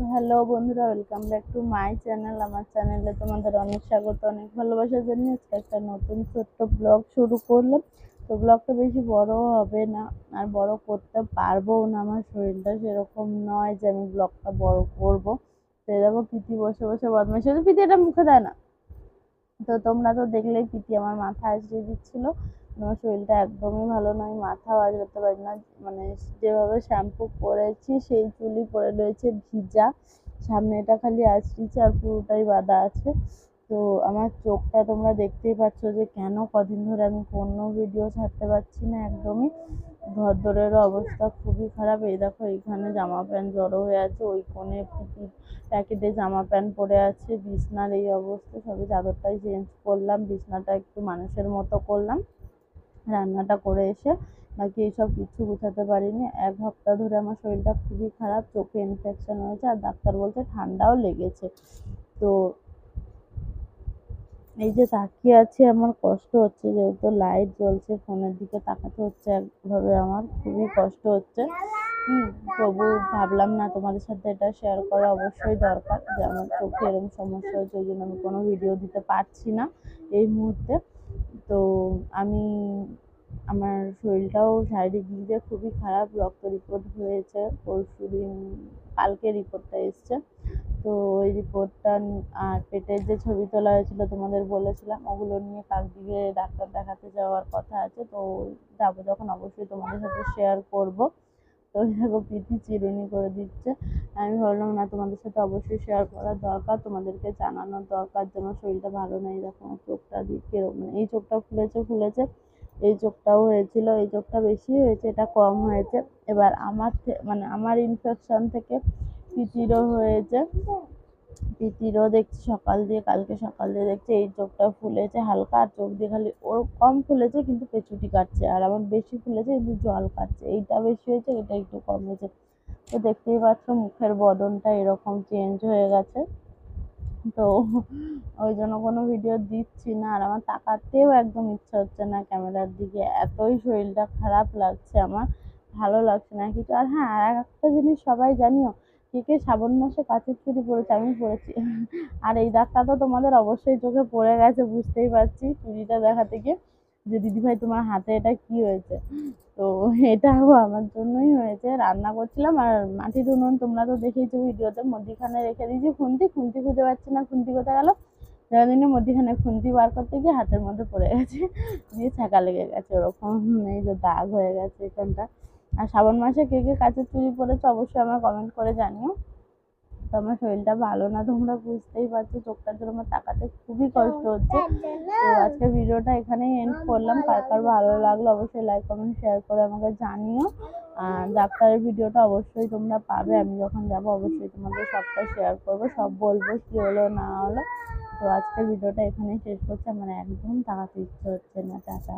Hello বন্ধুরা, welcome back to my channel. আমার চ্যানেলে তোমাদের অনেক স্বাগত, অনেক ভালোবাসা জানিয়ে আজকে একটা নতুন ছোট্ট ব্লগ শুরু করলাম। তো ব্লগটা বেশি বড় হবে না, আর বড় করতে পারবোও না, আমার শরীরটা সেরকম নয় যে আমি ব্লগটা বড় করবো। তো দেখো পিতি বসে বসে বদমাইশি হচ্ছে, পিতি এটা মুখে দেয় না। তো তোমরা তো দেখলেই পিতি আমার মাথা আঁচড়ে দিচ্ছিল। আমার শরীরটা একদমই ভালো নয়, মাথাও আঁচড়াতে পারি না। মানে যেভাবে শ্যাম্পু করেছি সেই চুলই পড়ে রয়েছে ভিজা, সামনেটা খালি আঁচড়িছে আর পুরোটাই বাঁধা আছে। তো আমার চোখটা তোমরা দেখতেই পাচ্ছ যে কেন কদিন ধরে আমি কোনো ভিডিও ছাড়তে পারছি না একদমই। ঘরদোরেরও অবস্থা খুবই খারাপ। এই দেখো এইখানে জামা প্যান্ট জড়ো হয়ে আছে, ওই কোণে প্যাকেটে জামা প্যান্ট পরে আছে। বিছনার এই অবস্থা, সবে চাদরটাই চেঞ্জ করলাম, বিছনাটা একটু মানুষের মতো করলাম। রান্নাটা করে এসে বাকি এইসব কিছু গুছাতে পারিনি। 1 সপ্তাহ ধরে আমার শরীরটা খুবই খারাপ, চোখে ইনফেকশন হয়েছে আর ডাক্তার বলছে ঠান্ডাও লেগেছে। তো এই যে তাকিয়ে আছি, আমার কষ্ট হচ্ছে, যেহেতু লাইট জ্বলছে ফোনের দিকে তাকাতে হচ্ছে একভাবে, আমার খুবই কষ্ট হচ্ছে। তবু ভাবলাম না তোমাদের সাথে এটা শেয়ার করা অবশ্যই দরকার, যে আমার চোখে এরকম সমস্যা হচ্ছে, ওই জন্য আমি কোনো ভিডিও দিতে পারছি না এই মুহূর্তে। তো আমি আমার শরীরটাও শারীরিক দিক দিয়ে খুবই খারাপ। রক্ত রিপোর্ট হয়েছে পরশুদিন, কালকে রিপোর্টটা এসছে। তো ওই রিপোর্টটা আর পেটের যে ছবি তোলা হয়েছিল তোমাদের বলেছিলাম, ওগুলো নিয়ে কালকে ডাক্তার দেখাতে যাওয়ার কথা আছে। তো যাবো যখন অবশ্যই তোমাদের সাথে শেয়ার করব। তো দেখো প্রীতি চিরুনি করে দিচ্ছে। আমি ভাবলাম না তোমাদের সাথে অবশ্যই শেয়ার করার দরকার, তোমাদেরকে জানানোর দরকার যে আমার শরীরটা ভালো নেই। দেখো আমার চোখটা দিয়ে কিরকম, এই চোখটা ফুলেছে ফুলেছে, এই চোখটাও হয়েছিল, এই চোখটা বেশি হয়েছে, এটা কম হয়েছে। এবার আমার মানে আমার ইনফেকশন থেকে প্রীতিরও হয়েছে। প্রীতিরও দেখছি সকাল দিয়ে, কালকে সকাল দিয়ে দেখছি এই চোখটা ফুলেছে হালকা, আর চোখ দিয়ে খালি ওর কম ফুলেছে কিন্তু পেছুটি কাটছে, আর আমার বেশি ফুলেছে কিন্তু জল কাটছে। এইটা বেশি হয়েছে, এটা একটু কম হয়েছে। তো দেখতেই পাচ্ছ মুখের বদনটা এরকম চেঞ্জ হয়ে গেছে। তো ওই জন্য কোনো ভিডিও দিচ্ছি না, আর আমার তাকাতেও একদম ইচ্ছা হচ্ছে না ক্যামেরার দিকে, এতই শরীরটা খারাপ লাগছে আমার, ভালো লাগছে না কিছু। আর হ্যাঁ, আর একটা জিনিস সবাই জানিও, কে কে শ্রাবণ মাসে কাচের চুড়ি পরেছে? আমি পরেছি। আর এই দাগটা তো তোমাদের অবশ্যই চোখে পড়ে গেছে, বুঝতেই পারছি চুড়িটা দেখা থেকে, যে দিদিভাই তোমার হাতে এটা কি হয়েছে। তো এটাও আমার জন্যই হয়েছে। রান্না করছিলাম আর মাটির উনুন তোমরা তো দেখেইছো ভিডিওতে, মধ্যিখানে রেখে দিয়েছি খুন্তি, খুন্তি খুঁজে পাচ্ছি না, খুন্তি কোথায় গেল। সারাদিনে মধ্যিখানে খুন্তি বার করতে গিয়ে হাতের মধ্যে পড়ে গেছে, দিয়ে ছ্যাঁকা লেগে গেছে ওরকম, এই যে দাগ হয়ে গেছে এখানটা। আর শ্রাবণ মাসে কে কে কাচের চুড়ি পরেছে অবশ্যই আমার কমেন্ট করে জানিও। তো আমার শরীরটা ভালো না, তোমরা বুঝতেই পারছো, চোখটার জন্য আমার তাকাতে খুবই কষ্ট হচ্ছে। তো আজকে ভিডিওটা এখানেই এন্ড করলাম। কার কার ভালো লাগলো অবশ্যই লাইক কমেন্ট শেয়ার করে আমাকে জানিও। আর ডাক্তারের ভিডিওটা অবশ্যই তোমরা পাবে, আমি যখন যাবো অবশ্যই তোমাদের সবটা শেয়ার করবো, সব বলবো কি হলো না হলো। তো আজকের ভিডিওটা এখানেই শেষ করছি, আমার একদম তাকাতে ইচ্ছে হচ্ছে না। টাটা।